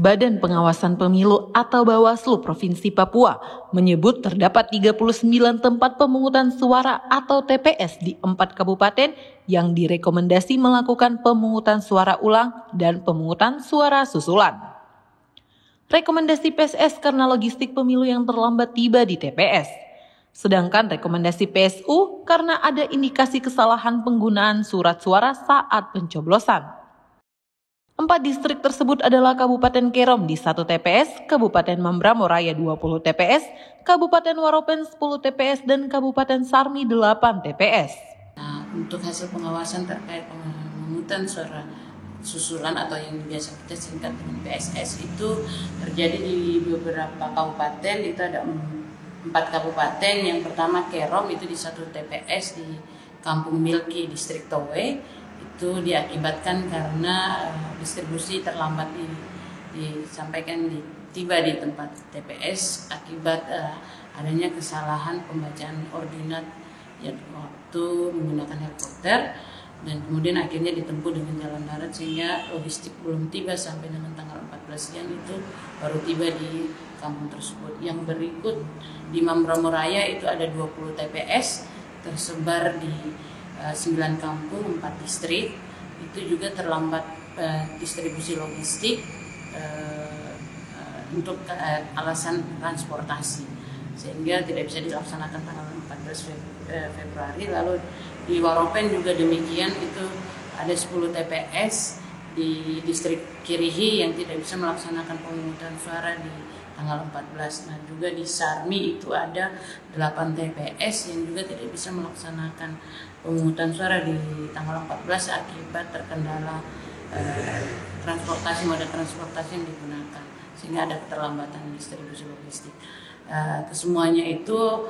Badan Pengawasan Pemilu atau Bawaslu Provinsi Papua menyebut terdapat 39 tempat pemungutan suara atau TPS di 4 kabupaten yang direkomendasi melakukan pemungutan suara ulang dan pemungutan suara susulan. Rekomendasi PSS karena logistik pemilu yang terlambat tiba di TPS. Sedangkan rekomendasi PSU karena ada indikasi kesalahan penggunaan surat suara saat pencoblosan. 4 distrik tersebut adalah Kabupaten Kerom di 1 TPS, Kabupaten Mambramo Raya 20 TPS, Kabupaten Waropen 10 TPS, dan Kabupaten Sarmi 8 TPS. Nah, untuk hasil pengawasan terkait pemungutan suara susulan atau yang biasa kita singkat dengan PSS itu terjadi di beberapa kabupaten. Itu ada 4 kabupaten. Yang pertama Kerom itu di 1 TPS di Kampung Milki, Distrik Towe. Itu diakibatkan karena distribusi terlambat disampaikan tiba di tempat TPS akibat adanya kesalahan pembacaan ordinat waktu menggunakan helikopter, dan kemudian akhirnya ditempuh dengan jalan darat sehingga logistik belum tiba sampai dengan tanggal 14 siang itu baru tiba di kampung tersebut. Yang berikut di Mambramo Raya itu ada 20 TPS tersebar di 9 kampung, 4 distrik. Itu juga terlambat distribusi logistik untuk alasan transportasi, sehingga tidak bisa dilaksanakan tanggal 14 Februari. Lalu di Waropen juga demikian, itu ada 10 TPS di distrik Kirihi yang tidak bisa melaksanakan pemungutan suara di tanggal 14. Nah, juga di Sarmi itu ada 8 TPS yang juga tidak bisa melaksanakan pemungutan suara di tanggal 14 akibat terkendala moda transportasi yang digunakan, sehingga ada keterlambatan distribusi logistik. Kesemuanya itu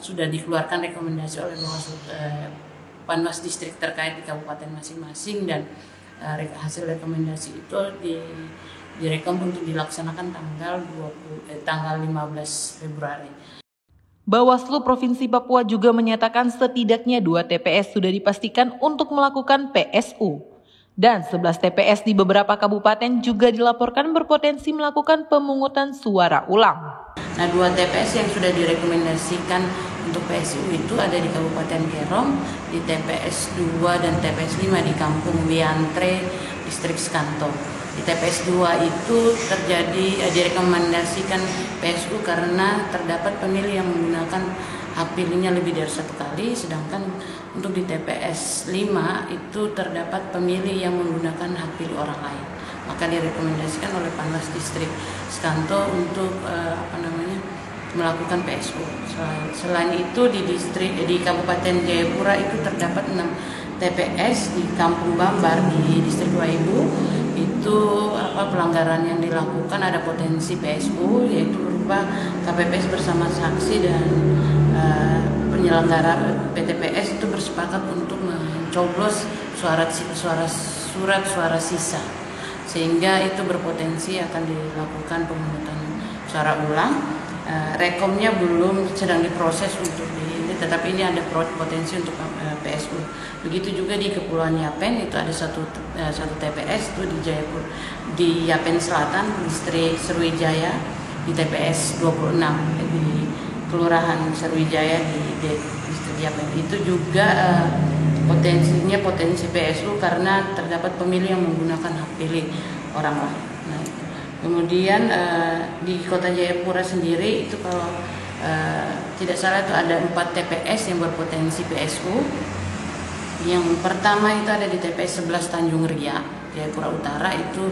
sudah dikeluarkan rekomendasi oleh Bawaslu Panwas distrik terkait di kabupaten masing-masing, dan hasil rekomendasi itu direkom untuk dilaksanakan tanggal 15 Februari. Bawaslu Provinsi Papua juga menyatakan setidaknya 2 TPS sudah dipastikan untuk melakukan PSU. Dan 11 TPS di beberapa kabupaten juga dilaporkan berpotensi melakukan pemungutan suara ulang. Nah, 2 TPS yang sudah direkomendasikan untuk PSU itu ada di Kabupaten Kerom, di TPS 2 dan TPS 5 di Kampung Wiantre, Distrik Skanto. Di TPS 2 itu direkomendasikan PSU karena terdapat pemilih yang menggunakan hak pilihnya lebih dari 1 kali, sedangkan untuk di TPS 5 itu terdapat pemilih yang menggunakan hak pilih orang lain. Maka direkomendasikan oleh Panwas Distrik Skanto untuk melakukan PSU. Selain itu di Kabupaten Jayapura itu terdapat 6 TPS di Kampung Bambar di Distrik Waibu. Itu pelanggaran yang dilakukan ada potensi PSU, yaitu berupa KPPS bersama saksi dan penyelenggara PTPS itu bersepakat untuk mencoblos surat suara sisa, sehingga itu berpotensi akan dilakukan pemungutan suara ulang. Rekomnya belum sedang diproses untuk tetapi ini ada potensi untuk PSU. Begitu juga di Kepulauan Yapen itu ada satu TPS itu di Jayapura, di Yapen Selatan, Distrik Sriwijaya, di TPS 26 di Kelurahan Sriwijaya di Distrik Yapen. Itu juga potensi PSU karena terdapat pemilih yang menggunakan hak pilih orang lain. Nah, kemudian di Kota Jayapura sendiri itu kalau tidak salah itu ada 4 TPS yang berpotensi PSU. Yang pertama itu ada di TPS 11 Tanjung Ria, Jayapura Utara, itu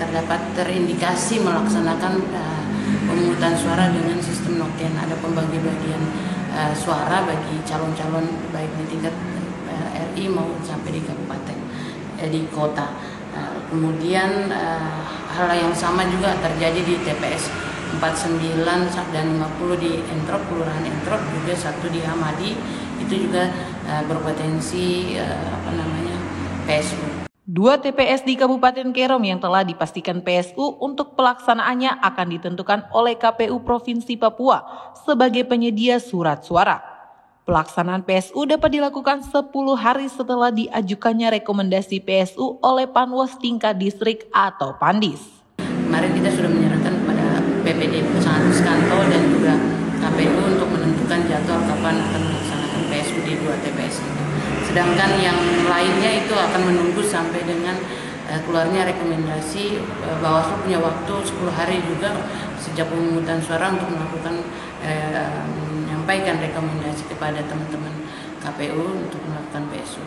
terdapat terindikasi melaksanakan pemungutan suara dengan sistem noken. Ada pembagi-bagian suara bagi calon-calon baik di tingkat RI maupun sampai di kabupaten di kota. Kemudian hal yang sama juga terjadi di TPS 49 dan 50 di Entrop, Kelurahan Entrop, juga 1 di Hamadi, itu juga berpotensi PSU. 2 TPS di Kabupaten Kerom yang telah dipastikan PSU untuk pelaksanaannya akan ditentukan oleh KPU Provinsi Papua sebagai penyedia surat suara. Pelaksanaan PSU dapat dilakukan 10 hari setelah diajukannya rekomendasi PSU oleh Panwas tingkat distrik atau Pandis. Kemarin kita sudah menyerahkan kepada PPD Pasangan Kantor dan juga KPU untuk menentukan jadwal kapan akan melaksanakan PSU di 2 TPS ini. Sedangkan yang lainnya itu akan menunggu sampai dengan keluarnya rekomendasi. Bawaslu punya waktu 10 hari juga sejak pemungutan suara untuk melakukan menyampaikan rekomendasi kepada teman-teman KPU untuk melakukan PSU.